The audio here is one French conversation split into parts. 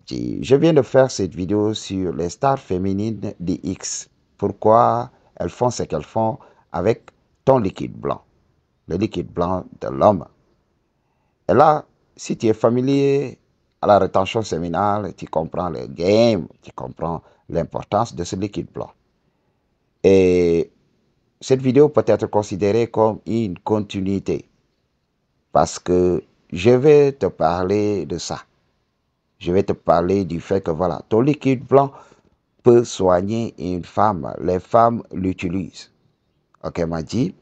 Je viens de faire cette vidéo sur les stars féminines des X. Pourquoi elles font ce qu'elles font avec ton liquide blanc, le liquide blanc de l'homme. Et là, si tu es familier à la rétention séminale, tu comprends le game, tu comprends l'importance de ce liquide blanc. Et cette vidéo peut être considérée comme une continuité parce que je vais te parler de ça. Je vais te parler du fait que voilà, ton liquide blanc peut soigner une femme. Les femmes l'utilisent. Ok, m'a dit.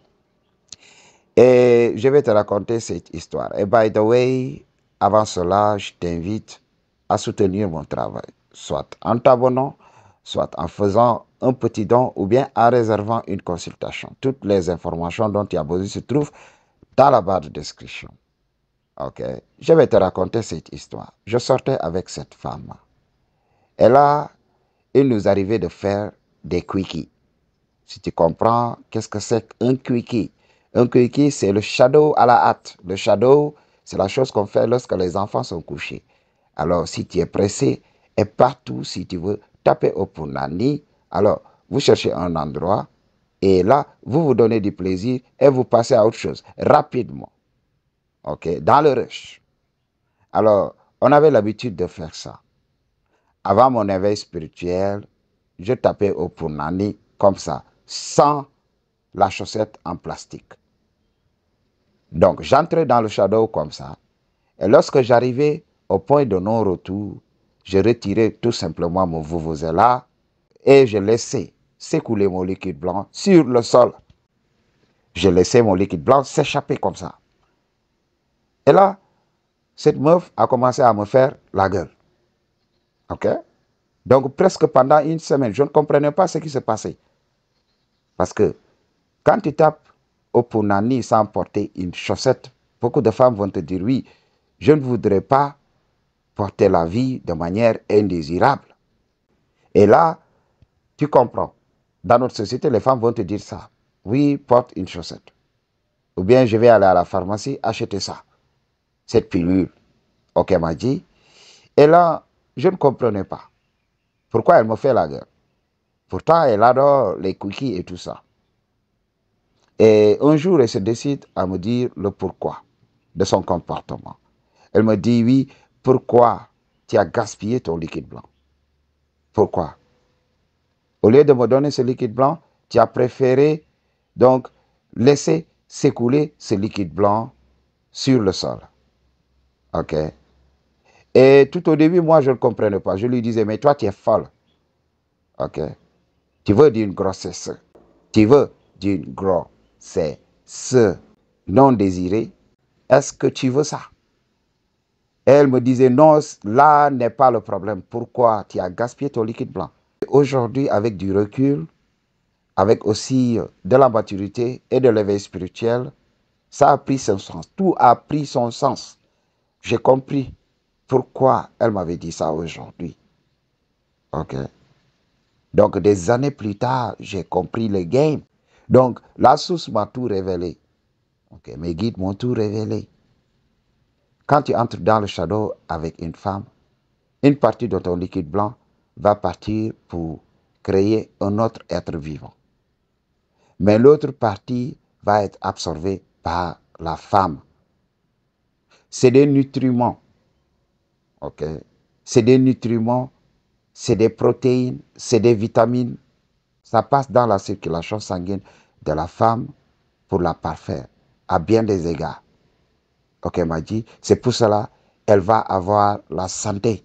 Et je vais te raconter cette histoire. Et by the way, avant cela, je t'invite à soutenir mon travail, soit en t'abonnant, soit en faisant un petit don ou bien en réservant une consultation. Toutes les informations dont tu as besoin se trouvent dans la barre de description. Ok, je vais te raconter cette histoire. Je sortais avec cette femme. Et là, il nous arrivait de faire des quickies. Si tu comprends, qu'est-ce que c'est qu'un quickie? Un quickie, c'est le shadow à la hâte. Le shadow, c'est la chose qu'on fait lorsque les enfants sont couchés. Alors, si tu es pressé, et partout, si tu veux taper au punani, alors, vous cherchez un endroit, et là, vous vous donnez du plaisir, et vous passez à autre chose, rapidement. OK? Dans le rush. Alors, on avait l'habitude de faire ça. Avant mon éveil spirituel, je tapais au punani comme ça, sans la chaussette en plastique. Donc, j'entrais dans le shadow comme ça. Et lorsque j'arrivais au point de non-retour, je retirais tout simplement mon vuvuzela et je laissais s'écouler mon liquide blanc sur le sol. Je laissais mon liquide blanc s'échapper comme ça. Et là, cette meuf a commencé à me faire la gueule. OK? Donc, presque pendant une semaine, je ne comprenais pas ce qui se passait. Parce que quand tu tapes au punani sans porter une chaussette, beaucoup de femmes vont te dire oui, je ne voudrais pas porter la vie de manière indésirable. Et là, tu comprends. Dans notre société, les femmes vont te dire ça. Oui, porte une chaussette. Ou bien je vais aller à la pharmacie acheter ça. Cette pilule. Ok, m'a dit. Et là, je ne comprenais pas. Pourquoi elle me fait la gueule? Pourtant, elle adore les cookies et tout ça. Et un jour, elle se décide à me dire le pourquoi de son comportement. Elle me dit, oui, pourquoi tu as gaspillé ton liquide blanc? Pourquoi? Au lieu de me donner ce liquide blanc, tu as préféré donc laisser s'écouler ce liquide blanc sur le sol. OK? Et tout au début, moi, je ne comprenais pas. Je lui disais, mais toi, tu es folle. OK? Tu veux d'une grossesse. Tu veux d'une grossesse non désirée. Est-ce que tu veux ça? Elle me disait, non, là n'est pas le problème. Pourquoi tu as gaspillé ton liquide blanc? Aujourd'hui, avec du recul, avec aussi de la maturité et de l'éveil spirituel, ça a pris son sens. Tout a pris son sens. J'ai compris pourquoi elle m'avait dit ça aujourd'hui. OK? Donc, des années plus tard, j'ai compris le game. Donc, la source m'a tout révélé. OK? Mes guides m'ont tout révélé. Quand tu entres dans le shadow avec une femme, une partie de ton liquide blanc va partir pour créer un autre être vivant. Mais l'autre partie va être absorbée par la femme. C'est des nutriments. OK? C'est des nutriments, c'est des protéines, c'est des vitamines. Ça passe dans la circulation sanguine de la femme pour la parfaire, à bien des égards. OK, m'a dit, c'est pour cela qu'elle va avoir la santé.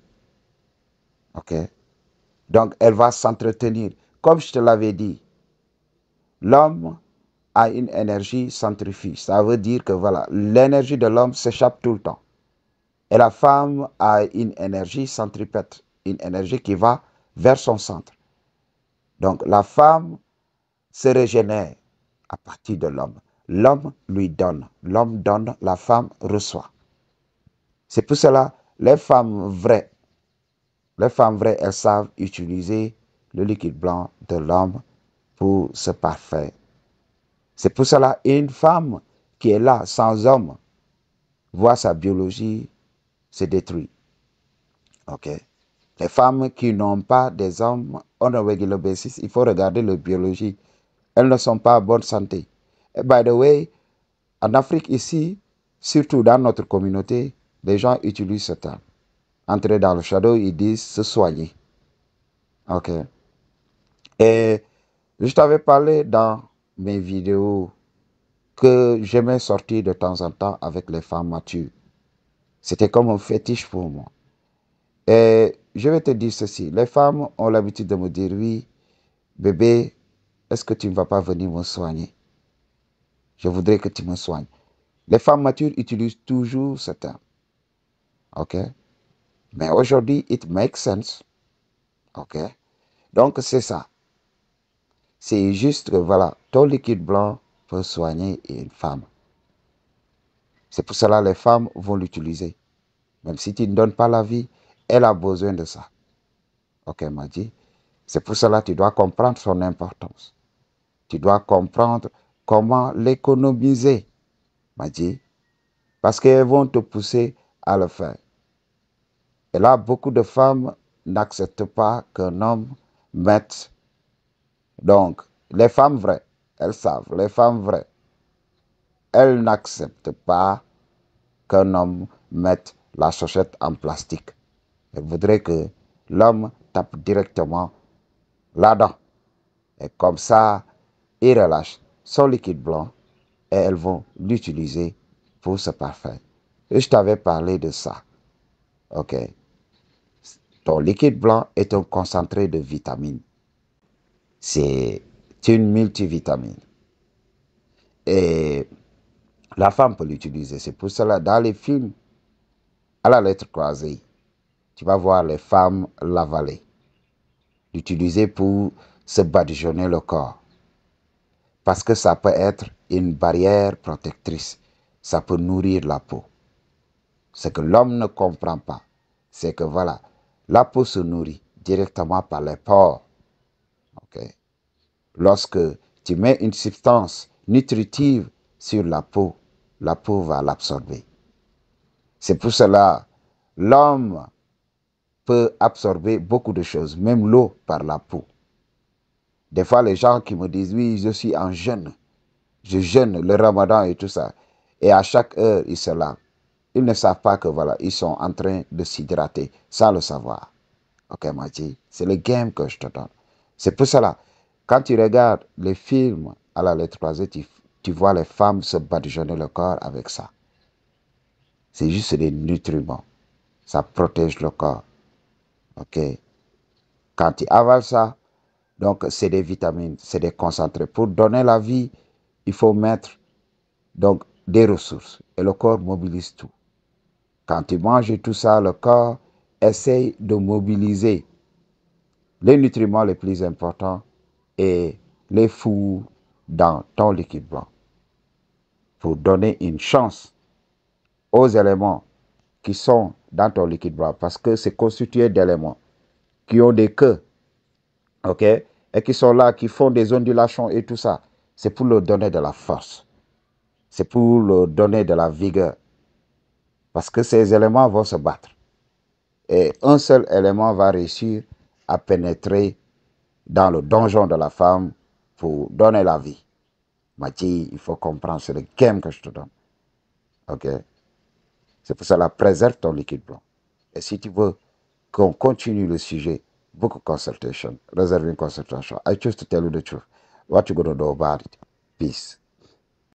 OK? Donc, elle va s'entretenir. Comme je te l'avais dit, l'homme a une énergie centrifuge. Ça veut dire que voilà, l'énergie de l'homme s'échappe tout le temps. Et la femme a une énergie centripète, une énergie qui va vers son centre. Donc la femme se régénère à partir de l'homme. L'homme lui donne, l'homme donne, la femme reçoit. C'est pour cela, les femmes vraies, elles savent utiliser le liquide blanc de l'homme pour se parfaire. C'est pour cela, une femme qui est là sans homme voit sa biologie se détruire. OK? Les femmes qui n'ont pas des hommes on a regular basis, il faut regarder leur biologie. Elles ne sont pas en bonne santé. Et by the way, en Afrique ici, surtout dans notre communauté, les gens utilisent ce terme. Entrer dans le shadow, ils disent se soigner. Ok. Et je t'avais parlé dans mes vidéos que j'aimais sortir de temps en temps avec les femmes matures. C'était comme un fétiche pour moi. Et je vais te dire ceci, les femmes ont l'habitude de me dire, oui, bébé, est-ce que tu ne vas pas venir me soigner? Je voudrais que tu me soignes. Les femmes matures utilisent toujours ce terme. OK? Mais aujourd'hui, it makes sense. OK? Donc, c'est ça. C'est juste que, voilà, ton liquide blanc peut soigner une femme. C'est pour cela que les femmes vont l'utiliser. Même si tu ne donnes pas la vie, elle a besoin de ça. OK, Madji? C'est pour cela que tu dois comprendre son importance. Tu dois comprendre comment l'économiser, Madji. Parce qu'elles vont te pousser à le faire. Et là, beaucoup de femmes n'acceptent pas qu'un homme mette. Donc, les femmes vraies, elles savent, les femmes vraies, elles n'acceptent pas qu'un homme mette la chaussette en plastique. Elles voudraient que l'homme tape directement là-dedans. Et comme ça, il relâche son liquide blanc et elles vont l'utiliser pour se parfaire. Et je t'avais parlé de ça. OK. Ton liquide blanc est un concentré de vitamines. C'est une multivitamine. Et la femme peut l'utiliser. C'est pour cela, dans les films, à la lettre croisée, tu vas voir les femmes l'avaler. L'utiliser pour se badigeonner le corps. Parce que ça peut être une barrière protectrice. Ça peut nourrir la peau. Ce que l'homme ne comprend pas, c'est que voilà, la peau se nourrit directement par les pores. Okay? Lorsque tu mets une substance nutritive sur la peau va l'absorber. C'est pour cela l'homme peut absorber beaucoup de choses, même l'eau par la peau. Des fois, les gens qui me disent, oui, je suis en jeûne, je jeûne le ramadan et tout ça, et à chaque heure, ils se lavent. Ils ne savent pas que voilà, ils sont en train de s'hydrater sans le savoir. Ok, Maji, c'est le game que je te donne. C'est pour cela, quand tu regardes les films à la lettre croisée, tu vois les femmes se badigeonner le corps avec ça. C'est juste des nutriments. Ça protège le corps. Ok. Quand tu avales ça, donc c'est des vitamines, c'est des concentrés. Pour donner la vie, il faut mettre donc des ressources. Et le corps mobilise tout. Quand tu manges tout ça, le corps essaye de mobiliser les nutriments les plus importants et les fous dans ton liquide blanc pour donner une chance aux éléments qui sont dans ton liquide blanc parce que c'est constitué d'éléments qui ont des queues, ok, et qui sont là, qui font des ondulations et tout ça. C'est pour leur donner de la force. C'est pour leur donner de la vigueur. Parce que ces éléments vont se battre. Et un seul élément va réussir à pénétrer dans le donjon de la femme pour donner la vie. Mathieu, il faut comprendre, c'est le game que je te donne. Ok? C'est pour cela, préserve ton liquide blanc. Et si tu veux qu'on continue le sujet, book a consultation, réserve une consultation. I choose to tell you the truth. What you gonna do about it? Peace.